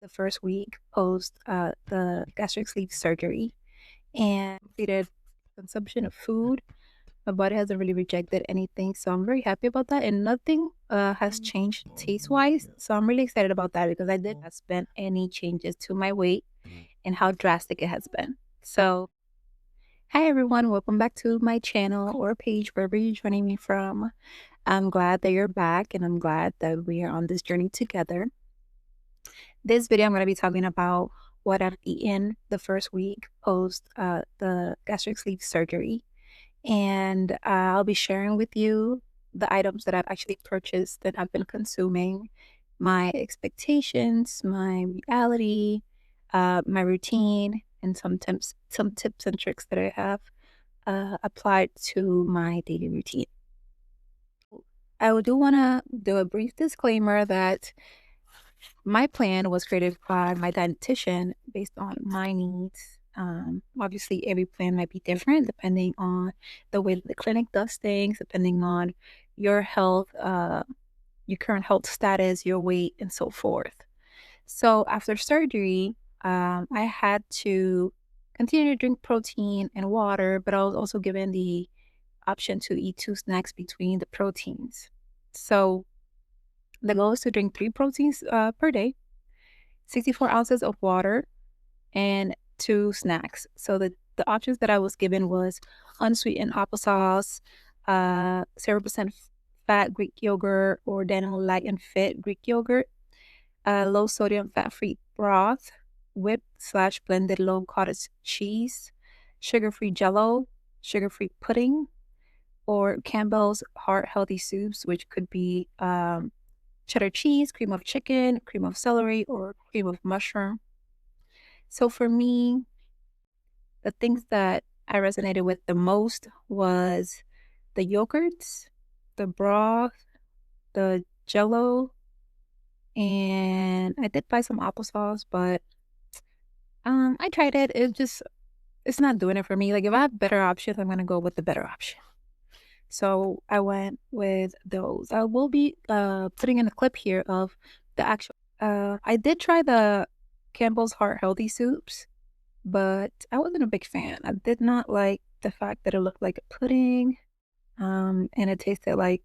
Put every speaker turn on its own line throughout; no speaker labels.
the first week post the gastric sleeve surgery and completed consumption of food. My body hasn't really rejected anything, so I'm very happy about that. And nothing has changed taste wise, so I'm really excited about that because I did not spend any changes to my weight and how drastic it has been. So, hi everyone, welcome back to my channel or page wherever you're joining me from. I'm glad that you're back, and I'm glad that we are on this journey together. This video, I'm going to be talking about what I've eaten the first week post the gastric sleeve surgery. And I'll be sharing with you the items that I've actually purchased that I've been consuming, my expectations, my reality, my routine, and some tips and tricks that I have applied to my daily routine. I do want to do a brief disclaimer that my plan was created by my dietitian based on my needs. Obviously, every plan might be different depending on the way that the clinic does things, depending on your health, your current health status, your weight, and so forth. So after surgery, I had to continue to drink protein and water, but I was also given the option to eat 2 snacks between the proteins. So the goal is to drink 3 proteins per day, 64 ounces of water, and 2 snacks. So the options that I was given was unsweetened applesauce, 0% fat Greek yogurt or Danone light and fit Greek yogurt, low sodium fat-free broth, whipped/blended low cottage cheese, sugar-free jello, sugar-free pudding, or Campbell's heart healthy soups, which could be cheddar cheese, cream of chicken, cream of celery, or cream of mushroom. So for me, the things that I resonated with the most was the yogurts, the broth, the jello, and I did buy some applesauce, but I tried it. It's not doing it for me. Like, if I have better options, I'm gonna go with the better option. So I went with those. I will be putting in a clip here of the actual. I did try the Campbell's Heart Healthy soups, but I wasn't a big fan. I did not like the fact that it looked like a pudding, and it tasted like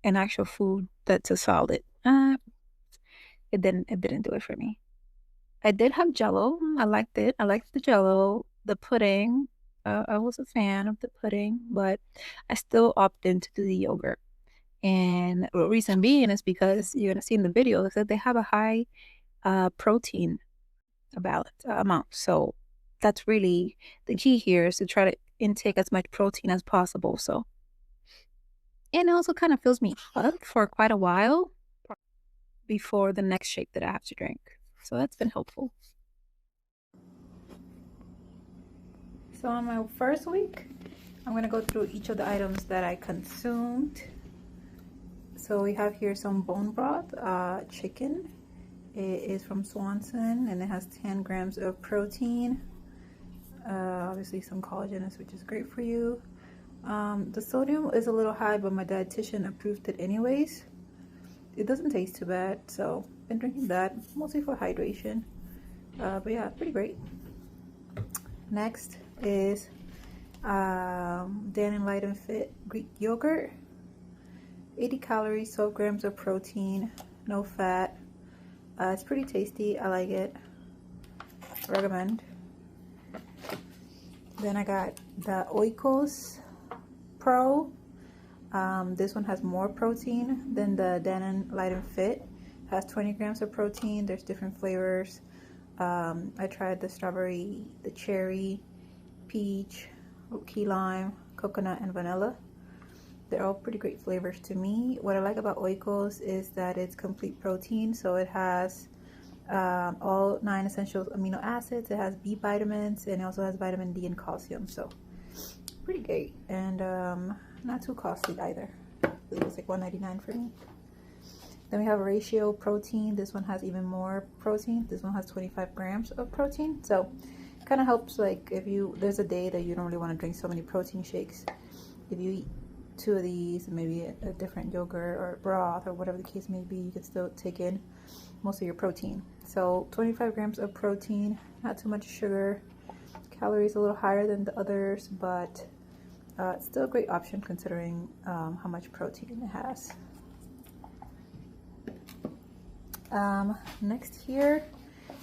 an actual food that's a solid. It didn't do it for me. I did have Jello. I liked it. I liked the Jello, the pudding. I was a fan of the pudding, but I still opted to do the yogurt. And the reason being is because you're gonna see in the video is that they have a high protein amount. So that's really the key here, is to try to intake as much protein as possible. So, and it also kind of fills me up for quite a while before the next shake that I have to drink. So that's been helpful. So on my first week, I'm gonna go through each of the items that I consumed. So we have here some bone broth, chicken. It is from Swanson, and it has 10 grams of protein. Obviously some collagen, which is great for you. The sodium is a little high, but my dietitian approved it anyways. It doesn't taste too bad, so I've been drinking that mostly for hydration. But yeah, pretty great. Next is Danone Light and Fit Greek yogurt. 80 calories, 12 grams of protein, no fat. It's pretty tasty. I like it. Recommend. Then I got the Oikos Pro. This one has more protein than the Danone Light and Fit. It has 20 grams of protein. There's different flavors. I tried the strawberry, the cherry, peach, key lime, coconut, and vanilla. They're all pretty great flavors to me. What I like about Oikos is that it's complete protein, so it has all 9 essential amino acids. It has B vitamins, and it also has vitamin D and calcium, so pretty great, and not too costly either. It was like $1.99 for me. Then we have Ratio Protein. This one has even more protein. This one has 25 grams of protein, so kind of helps, like, if there's a day that you don't really want to drink so many protein shakes, if you eat 2 of these, maybe a different yogurt or broth or whatever the case may be, you can still take in most of your protein. So 25 grams of protein, not too much sugar. Calories a little higher than the others, but it's still a great option considering how much protein it has. Next here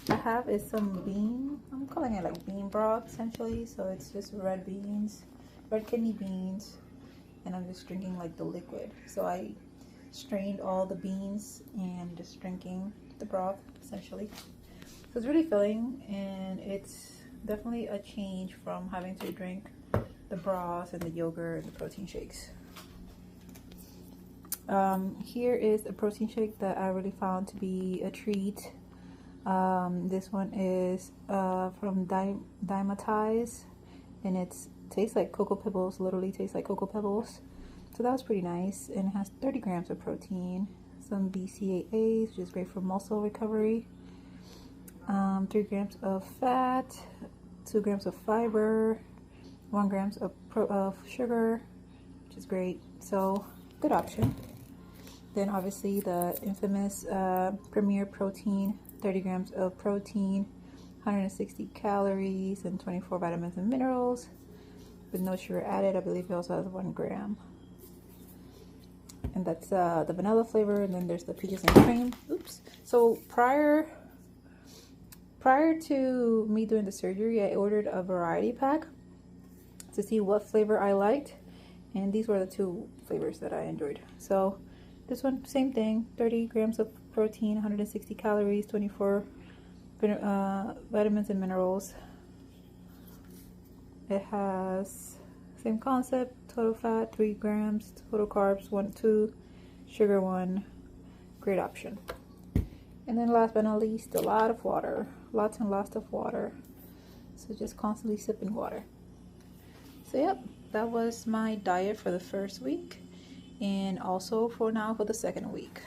I have is some bean, I'm calling it like bean broth essentially. So it's just red beans, red kidney beans, and I'm just drinking like the liquid. So I strained all the beans and just drinking the broth essentially. So it's really filling, and it's definitely a change from having to drink the broth and the yogurt and the protein shakes. Here is a protein shake that I really found to be a treat. This one is from Dymatize, and it tastes like Cocoa Pebbles, literally tastes like Cocoa Pebbles. So that was pretty nice, and it has 30 grams of protein, some BCAAs, which is great for muscle recovery, 3 grams of fat, 2 grams of fiber, 1 grams of sugar, which is great. So good option. Then obviously the infamous Premier Protein, 30 grams of protein, 160 calories, and 24 vitamins and minerals with no sugar added. I believe it also has 1 gram. And that's the vanilla flavor, and then there's the peaches and cream. Oops. So prior to me doing the surgery, I ordered a variety pack to see what flavor I liked, and these were the 2 flavors that I enjoyed. So this one, same thing, 30 grams of protein, 160 calories, 24 vitamins and minerals. It has same concept, total fat 3 grams, total carbs 2, sugar 1. Great option. And then last but not least, a lot of water, lots and lots of water. So just constantly sipping water. So yep, that was my diet for the first week, and also for the second week.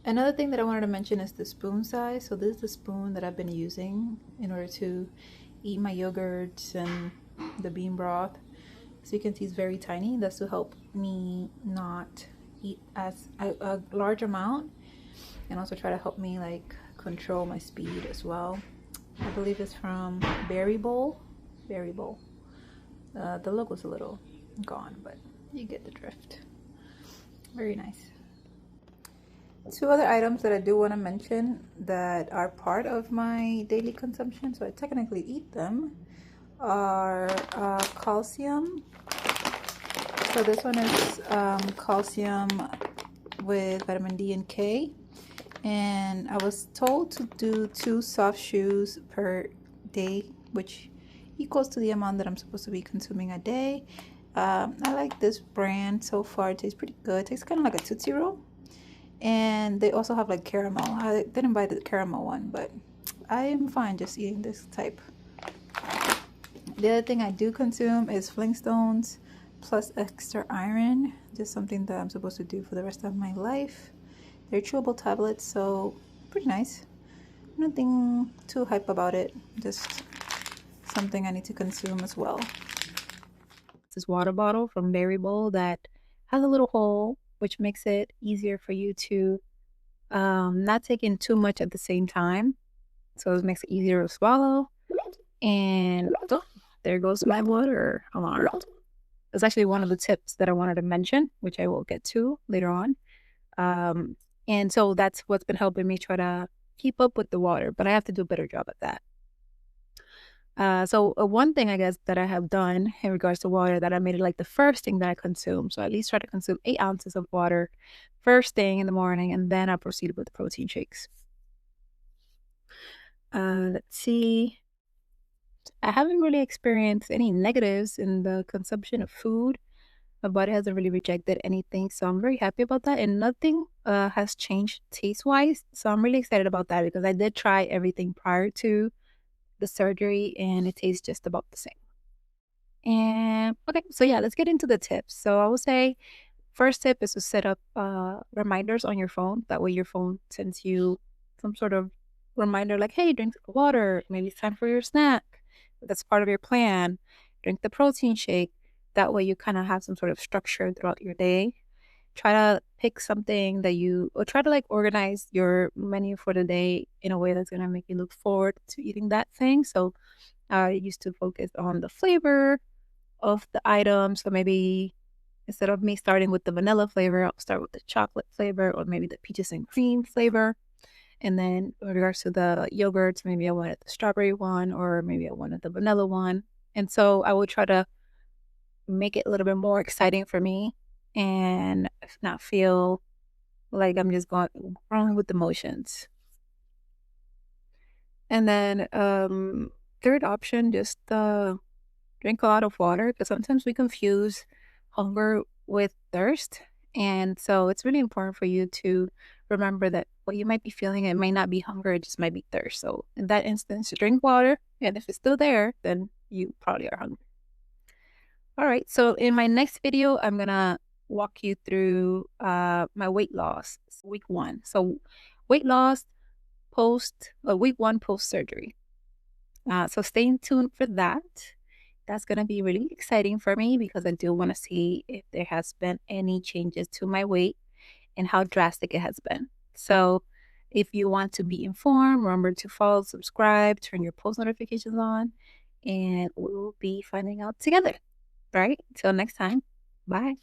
Another thing that I wanted to mention is the spoon size. So this is the spoon that I've been using in order to eat my yogurts and the bean broth. So you can see it's very tiny. That's to help me not eat as a large amount, and also try to help me like control my speed as well. I believe it's from Berry Bowl. The logo's a little gone, but you get the drift. Very nice. 2 other items that I do want to mention that are part of my daily consumption, so I technically eat them, are calcium. So this one is calcium with vitamin D and K, and I was told to do 2 soft chews per day, which equals to the amount that I'm supposed to be consuming a day. I like this brand so far. It tastes pretty good. It tastes kind of like a Tootsie Roll. And they also have like caramel. I didn't buy the caramel one, but I am fine just eating this type. The other thing I do consume is Flintstones plus extra iron, just something that I'm supposed to do for the rest of my life. They're chewable tablets, so pretty nice. Nothing too hype about it, just something I need to consume as well. This water bottle from Berry Bowl that has a little hole, which makes it easier for you to not take in too much at the same time. So it makes it easier to swallow. And oh, there goes my water alarm. It's actually one of the tips that I wanted to mention, which I will get to later on. And so that's what's been helping me try to keep up with the water, but I have to do a better job at that. So one thing I guess that I have done in regards to water, that I made it like the first thing that I consume. So I at least try to consume 8 ounces of water first thing in the morning, and then I proceed with the protein shakes. Let's see. I haven't really experienced any negatives in the consumption of food. My body hasn't really rejected anything, so I'm very happy about that. And nothing has changed taste-wise. So I'm really excited about that because I did try everything prior to the surgery, and it tastes just about the same. And okay, so yeah, let's get into the tips. So I would say first tip is to set up reminders on your phone. That way your phone sends you some sort of reminder like, hey, drink water, maybe it's time for your snack. That's part of your plan. Drink the protein shake. That way you kind of have some sort of structure throughout your day. try to pick something that you or try to like organize your menu for the day in a way that's gonna make you look forward to eating that thing. So I used to focus on the flavor of the item. So maybe instead of me starting with the vanilla flavor, I'll start with the chocolate flavor or maybe the peaches and cream flavor. And then in regards to the yogurts, maybe I wanted the strawberry one or maybe I wanted the vanilla one. And so I would try to make it a little bit more exciting for me and not feel like I'm just going with the motions. And then third option, just drink a lot of water because sometimes we confuse hunger with thirst. And so it's really important for you to remember that what you might be feeling, it might not be hunger, it just might be thirst. So in that instance, drink water. And if it's still there, then you probably are hungry. All right. So in my next video, I'm going to walk you through my weight loss week 1. So weight loss week 1 post surgery. So stay tuned for that. That's going to be really exciting for me because I do want to see if there has been any changes to my weight and how drastic it has been. So if you want to be informed, remember to follow, subscribe, turn your post notifications on, and we will be finding out together. All right. Until next time. Bye.